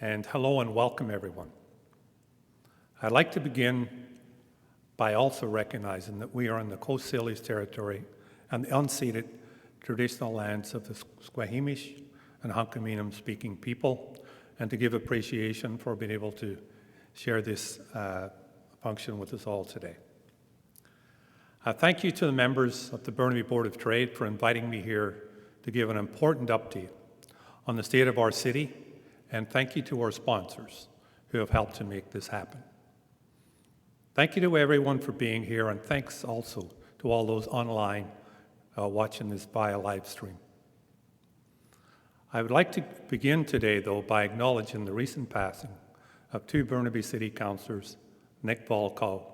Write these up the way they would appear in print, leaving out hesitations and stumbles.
and hello and welcome everyone. I'd like to begin by also recognizing that we are in the Coast Salish territory and the unceded traditional lands of the Squamish and Hunkaminam speaking people, and to give appreciation for being able to share this function with us all today. Thank you to the members of the Burnaby Board of Trade for inviting me here to give an important update on the state of our city, and thank you to our sponsors who have helped to make this happen. Thank you to everyone for being here, and thanks also to all those online watching this via live stream. I would like to begin today, though, by acknowledging the recent passing of two Burnaby City councillors, Nick Volkow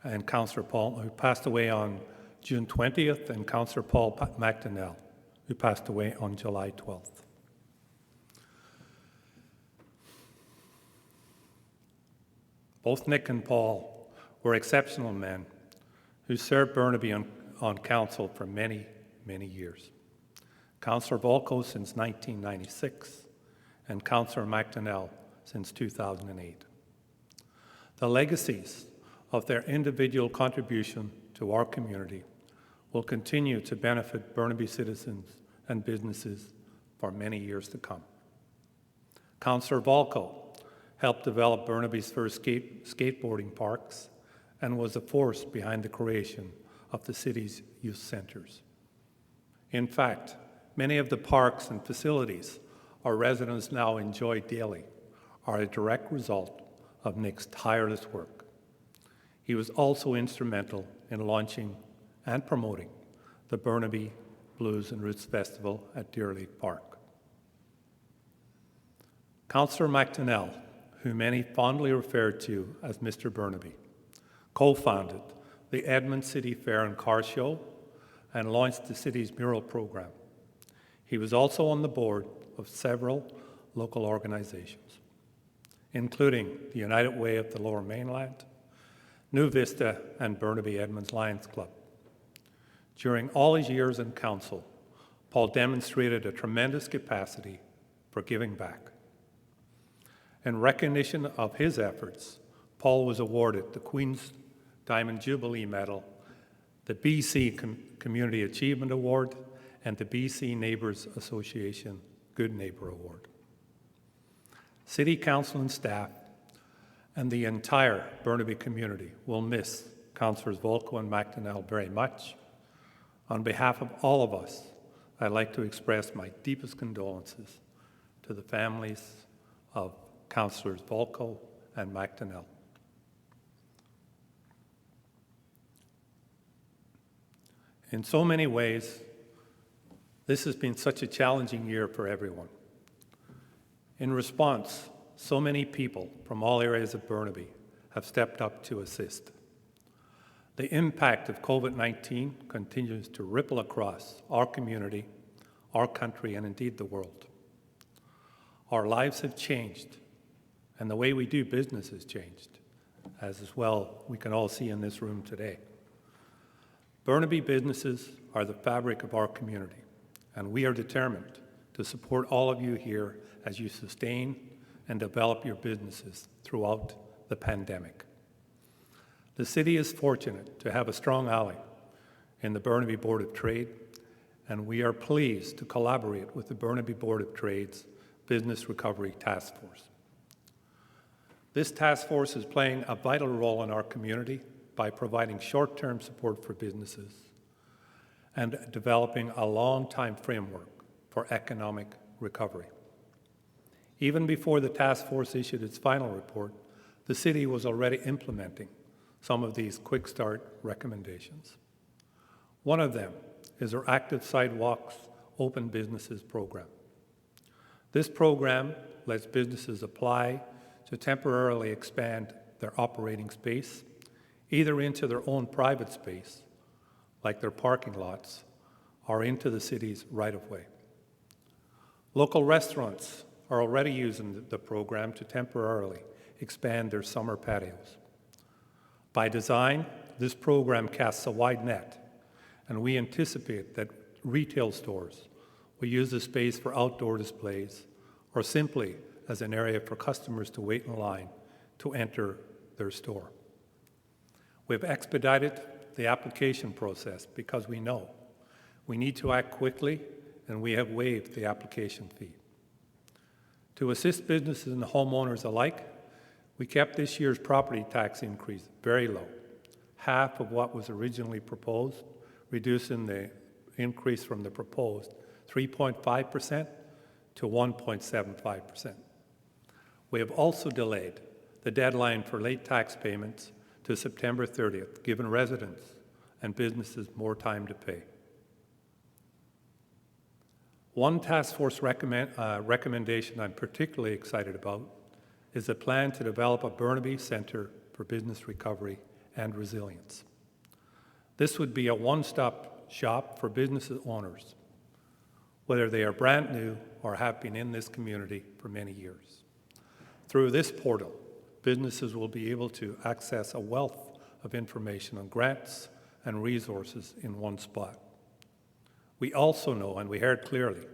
and Councillor Paul, who passed away on June 20th, and Councillor Paul McDonnell, who passed away on July 12th. Both Nick and Paul were exceptional men who served Burnaby on council for many, many years. Councillor Volkow since 1996, and Councillor McDonnell since 2008. The legacies of their individual contribution to our community will continue to benefit Burnaby citizens and businesses for many years to come. Councillor Volkow helped develop Burnaby's first skateboarding parks and was a force behind the creation of the city's youth centres. In fact, many of the parks and facilities our residents now enjoy daily are a direct result of Nick's tireless work. He was also instrumental in launching and promoting the Burnaby Blues and Roots Festival at Deer Lake Park. Councillor McDonnell, who many fondly refer to as Mr. Burnaby, co-founded the Edmund City Fair and Car Show and launched the city's mural program. He was also on the board of several local organizations, including the United Way of the Lower Mainland, New Vista, and Burnaby Edmonds Lions Club. During all his years in council, Paul demonstrated a tremendous capacity for giving back. In recognition of his efforts, Paul was awarded the Queen's Diamond Jubilee Medal, the BC Community Achievement Award, and the BC Neighbours Association Good Neighbour Award. City Council and staff and the entire Burnaby community will miss Councillors Volkow and McDonnell very much. On behalf of all of us, I'd like to express my deepest condolences to the families of Councillors Volkow and McDonnell. In so many ways, this has been such a challenging year for everyone. In response, so many people from all areas of Burnaby have stepped up to assist. The impact of COVID-19 continues to ripple across our community, our country, and indeed the world. Our lives have changed, and the way we do business has changed, as well we can all see in this room today. Burnaby businesses are the fabric of our community, and we are determined to support all of you here as you sustain and develop your businesses throughout the pandemic. The city is fortunate to have a strong ally in the Burnaby Board of Trade, and we are pleased to collaborate with the Burnaby Board of Trade's Business Recovery Task Force. This task force is playing a vital role in our community by providing short-term support for businesses and developing a long-time framework for economic recovery. Even before the task force issued its final report, the city was already implementing some of these quick start recommendations. One of them is our Active Sidewalks Open Businesses program. This program lets businesses apply to temporarily expand their operating space, either into their own private space, like their parking lots, or into the city's right-of-way. Local restaurants are already using the program to temporarily expand their summer patios. By design, this program casts a wide net, and we anticipate that retail stores will use the space for outdoor displays or simply as an area for customers to wait in line to enter their store. We've expedited the application process because we know we need to act quickly, and we have waived the application fee. To assist businesses and homeowners alike, we kept this year's property tax increase very low, half of what was originally proposed, reducing the increase from the proposed 3.5% to 1.75%. We have also delayed the deadline for late tax payments to September 30th, giving residents and businesses more time to pay. One task force recommendation I'm particularly excited about is a plan to develop a Burnaby Centre for Business Recovery and Resilience. This would be a one-stop shop for business owners, whether they are brand new or have been in this community for many years. Through this portal, businesses will be able to access a wealth of information on grants and resources in one spot. We also know, and we heard clearly,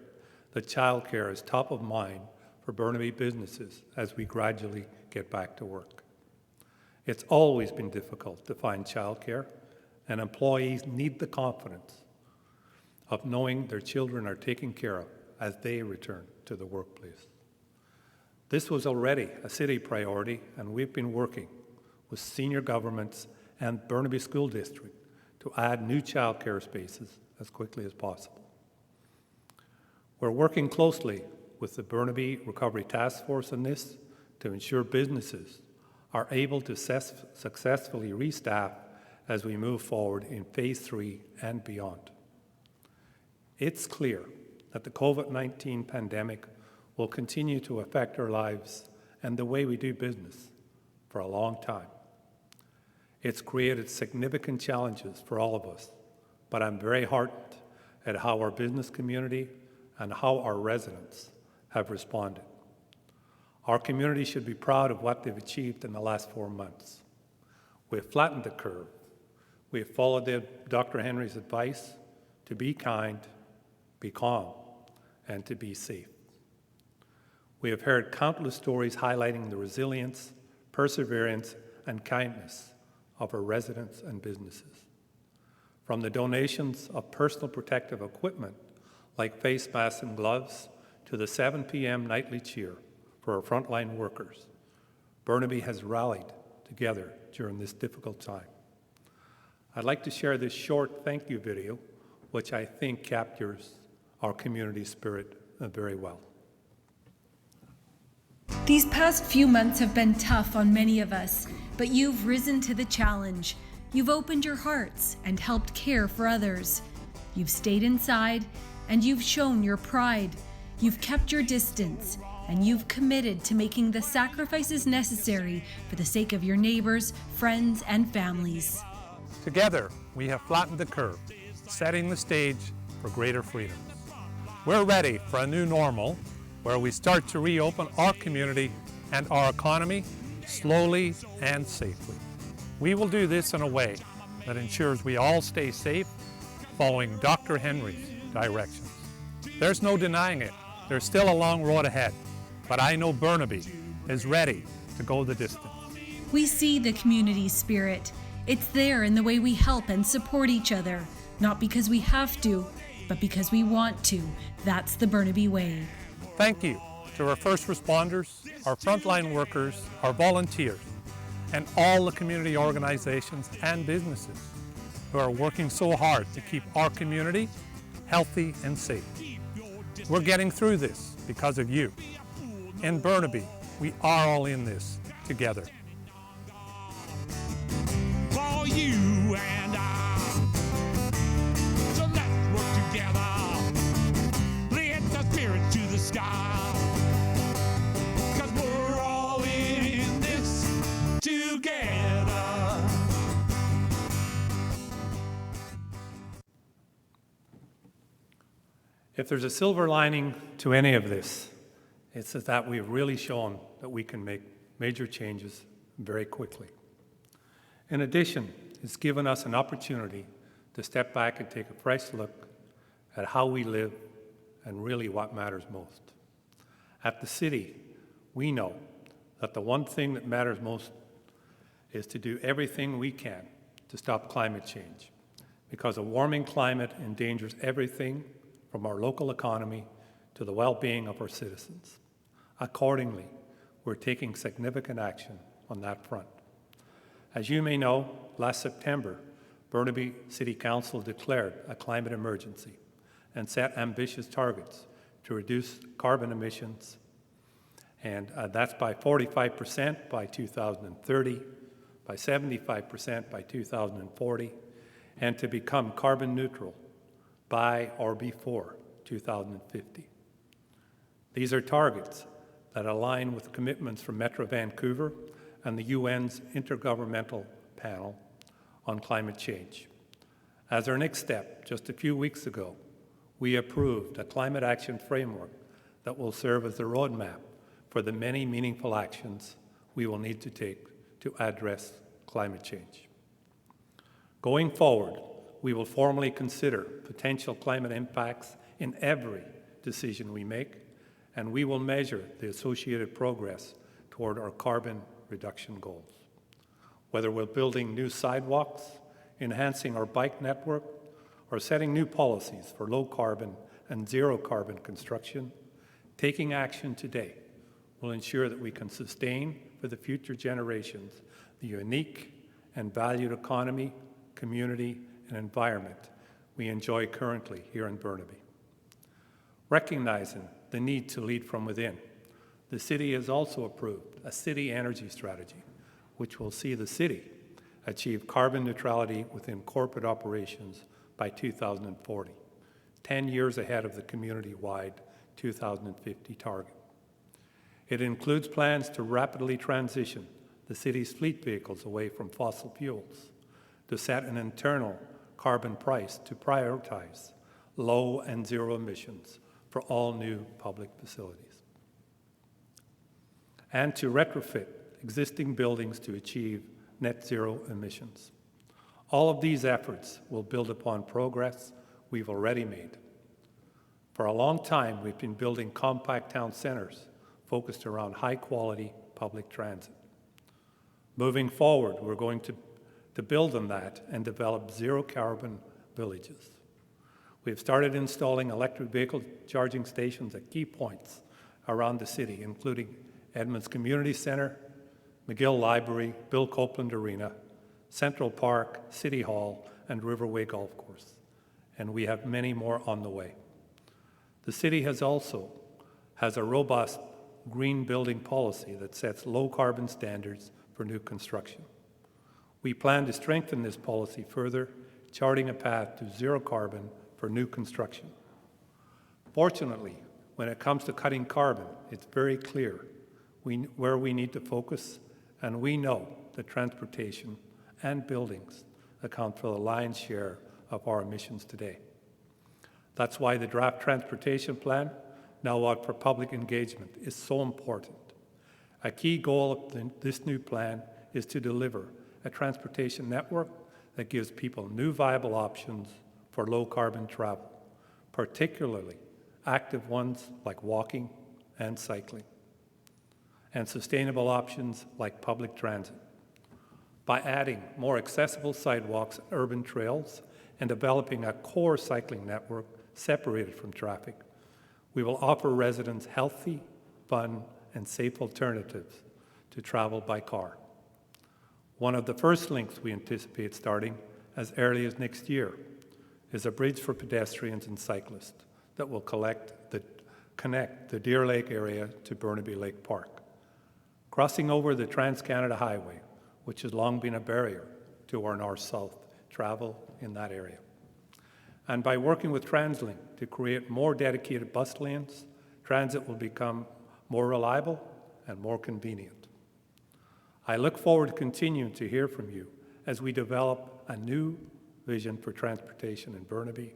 that childcare is top of mind for Burnaby businesses as we gradually get back to work. It's always been difficult to find childcare, and employees need the confidence of knowing their children are taken care of as they return to the workplace. This was already a city priority, and we've been working with senior governments and Burnaby School District to add new childcare spaces as quickly as possible. We're working closely with the Burnaby Recovery Task Force on this to ensure businesses are able to successfully restaff as we move forward in Phase 3 and beyond. It's clear that the COVID-19 pandemic will continue to affect our lives and the way we do business for a long time. It's created significant challenges for all of us, but I'm very heartened at how our business community and how our residents have responded. Our community should be proud of what they've achieved in the last 4 months. We've flattened the curve. We've followed Dr. Henry's advice to be kind, be calm, and to be safe. We have heard countless stories highlighting the resilience, perseverance, and kindness of our residents and businesses. From the donations of personal protective equipment like face masks and gloves to the 7 p.m. nightly cheer for our frontline workers, Burnaby has rallied together during this difficult time. I'd like to share this short thank you video, which I think captures our community spirit very well. These past few months have been tough on many of us, but you've risen to the challenge. You've opened your hearts and helped care for others. You've stayed inside and you've shown your pride. You've kept your distance and you've committed to making the sacrifices necessary for the sake of your neighbors, friends, and families. Together, we have flattened the curve, setting the stage for greater freedom. We're ready for a new normal where we start to reopen our community and our economy slowly and safely. We will do this in a way that ensures we all stay safe, following Dr. Henry's directions. There's no denying it. There's still a long road ahead, but I know Burnaby is ready to go the distance. We see the community spirit. It's there in the way we help and support each other, not because we have to, but because we want to. That's the Burnaby way. Thank you to our first responders, our frontline workers, our volunteers, and all the community organizations and businesses who are working so hard to keep our community healthy and safe. We're getting through this because of you. In Burnaby, we are all in this together. For you and I, so let's work together, lift the spirit to the sky, 'cause we're all in this together. If there's a silver lining to any of this, it's that we've really shown that we can make major changes very quickly. In addition, it's given us an opportunity to step back and take a fresh look at how we live and really what matters most. At the city, we know that the one thing that matters most is to do everything we can to stop climate change, because a warming climate endangers everything from our local economy to the well-being of our citizens. Accordingly, we're taking significant action on that front. As you may know, last September, Burnaby City Council declared a climate emergency and set ambitious targets to reduce carbon emissions, and that's by 45% by 2030, by 75% by 2040, and to become carbon neutral by or before 2050. These are targets that align with commitments from Metro Vancouver and the UN's Intergovernmental Panel on Climate Change. As our next step, just a few weeks ago, we approved a climate action framework that will serve as the roadmap for the many meaningful actions we will need to take to address climate change. Going forward, we will formally consider potential climate impacts in every decision we make, and we will measure the associated progress toward our carbon reduction goals. Whether we're building new sidewalks, enhancing our bike network, or setting new policies for low carbon and zero carbon construction, taking action today will ensure that we can sustain for the future generations the unique and valued economy, community, and environment we enjoy currently here in Burnaby. Recognizing the need to lead from within, the city has also approved a city energy strategy, which will see the city achieve carbon neutrality within corporate operations by 2040, 10 years ahead of the community-wide 2050 target. It includes plans to rapidly transition the city's fleet vehicles away from fossil fuels, to set an internal carbon price to prioritize low and zero emissions for all new public facilities, and to retrofit existing buildings to achieve net zero emissions. All of these efforts will build upon progress we've already made. For a long time, we've been building compact town centers focused around high-quality public transit. Moving forward, we're going to build on that and develop zero-carbon villages. We've started installing electric vehicle charging stations at key points around the city, including Edmonds Community Centre, McGill Library, Bill Copeland Arena, Central Park, City Hall, and Riverway Golf Course. And we have many more on the way. The city has a robust green building policy that sets low carbon standards for new construction. We plan to strengthen this policy further, charting a path to zero carbon for new construction. Fortunately, when it comes to cutting carbon, it's very clear where we need to focus, and we know that transportation and buildings account for the lion's share of our emissions today. That's why the draft transportation plan, now out for public engagement, is so important. A key goal of this new plan is to deliver a transportation network that gives people new viable options for low-carbon travel, particularly active ones like walking and cycling, and sustainable options like public transit. By adding more accessible sidewalks and urban trails and developing a core cycling network separated from traffic, we will offer residents healthy, fun, and safe alternatives to travel by car. One of the first links we anticipate starting as early as next year is a bridge for pedestrians and cyclists that will connect the Deer Lake area to Burnaby Lake Park, crossing over the Trans-Canada Highway, which has long been a barrier to our north-south travel in that area. And by working with TransLink to create more dedicated bus lanes, transit will become more reliable and more convenient. I look forward to continuing to hear from you as we develop a new vision for transportation in Burnaby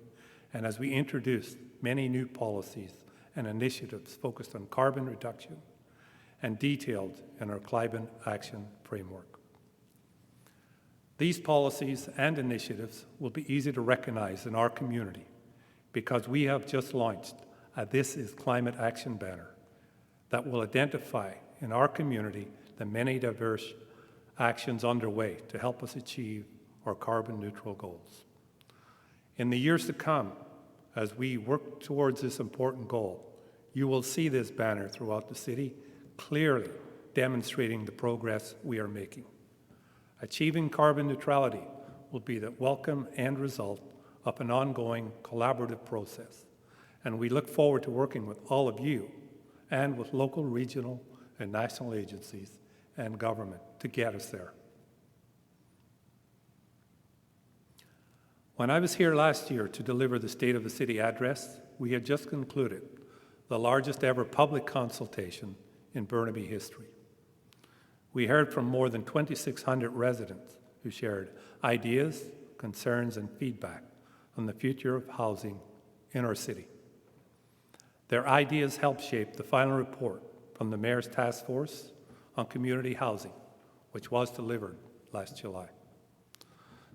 and as we introduce many new policies and initiatives focused on carbon reduction and detailed in our climate action framework. These policies and initiatives will be easy to recognize in our community because we have just launched a This is Climate Action banner that will identify in our community the many diverse actions underway to help us achieve our carbon neutral goals. In the years to come, as we work towards this important goal, you will see this banner throughout the city, clearly demonstrating the progress we are making. Achieving carbon neutrality will be the welcome end result of an ongoing collaborative process, and we look forward to working with all of you and with local, regional, and national agencies and government to get us there. When I was here last year to deliver the State of the City address, we had just concluded the largest ever public consultation in Burnaby history. We heard from more than 2,600 residents who shared ideas, concerns, and feedback on the future of housing in our city. Their ideas helped shape the final report from the Mayor's Task Force on Community Housing, which was delivered last July.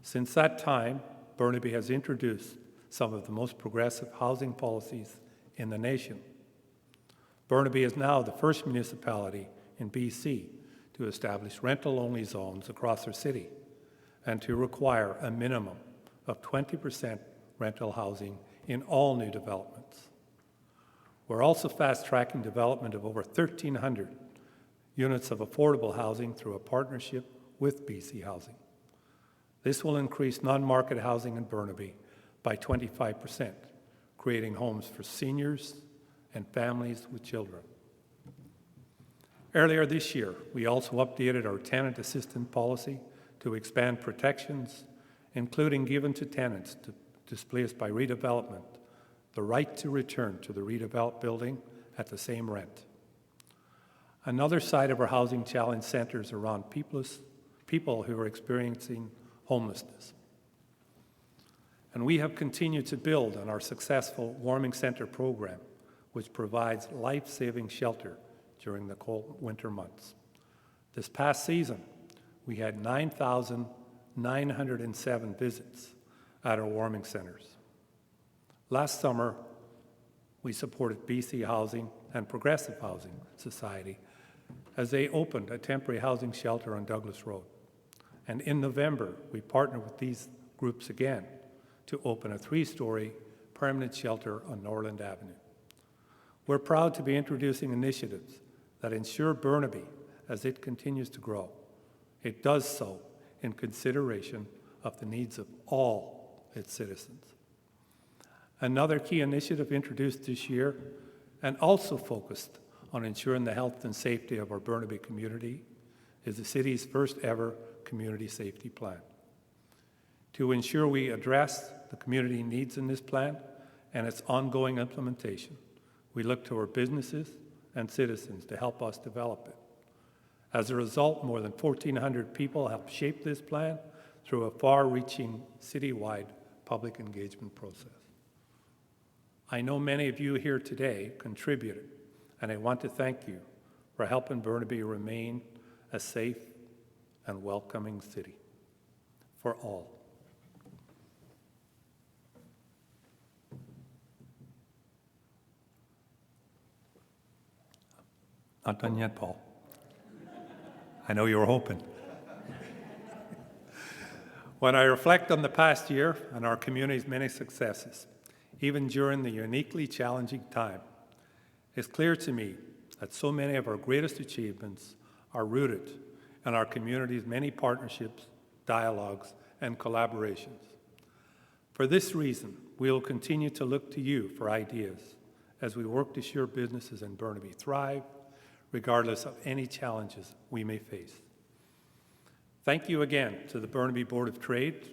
Since that time, Burnaby has introduced some of the most progressive housing policies in the nation. Burnaby is now the first municipality in BC to establish rental-only zones across our city and to require a minimum of 20% rental housing in all new developments. We're also fast-tracking development of over 1,300 units of affordable housing through a partnership with BC Housing. This will increase non-market housing in Burnaby by 25%, creating homes for seniors and families with children. Earlier this year, we also updated our tenant assistance policy to expand protections, including given to tenants displaced by redevelopment the right to return to the redeveloped building at the same rent. Another side of our housing challenge centers around people who are experiencing homelessness. And we have continued to build on our successful Warming Center program, which provides life-saving shelter during the cold winter months. This past season, we had 9,907 visits at our warming centers. Last summer, we supported BC Housing and Progressive Housing Society as they opened a temporary housing shelter on Douglas Road. And in November, we partnered with these groups again to open a 3-story permanent shelter on Norland Avenue. We're proud to be introducing initiatives that ensure Burnaby, as it continues to grow, it does so in consideration of the needs of all its citizens. Another key initiative introduced this year and also focused on ensuring the health and safety of our Burnaby community is the city's first ever community safety plan. To ensure we address the community needs in this plan and its ongoing implementation, we look to our businesses and citizens to help us develop it. As a result, more than 1,400 people helped shape this plan through a far-reaching citywide public engagement process. I know many of you here today contributed, and I want to thank you for helping Burnaby remain a safe and welcoming city for all. Not done yet, Paul. I know you were hoping. When I reflect on the past year and our community's many successes, even during the uniquely challenging time, it's clear to me that so many of our greatest achievements are rooted in our community's many partnerships, dialogues, and collaborations. For this reason, we will continue to look to you for ideas as we work to ensure businesses in Burnaby thrive, regardless of any challenges we may face. Thank you again to the Burnaby Board of Trade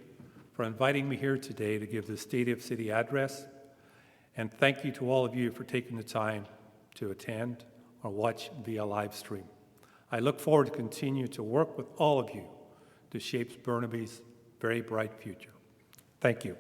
for inviting me here today to give the State of City address, and thank you to all of you for taking the time to attend or watch via live stream. I look forward to continue to work with all of you to shape Burnaby's very bright future. Thank you.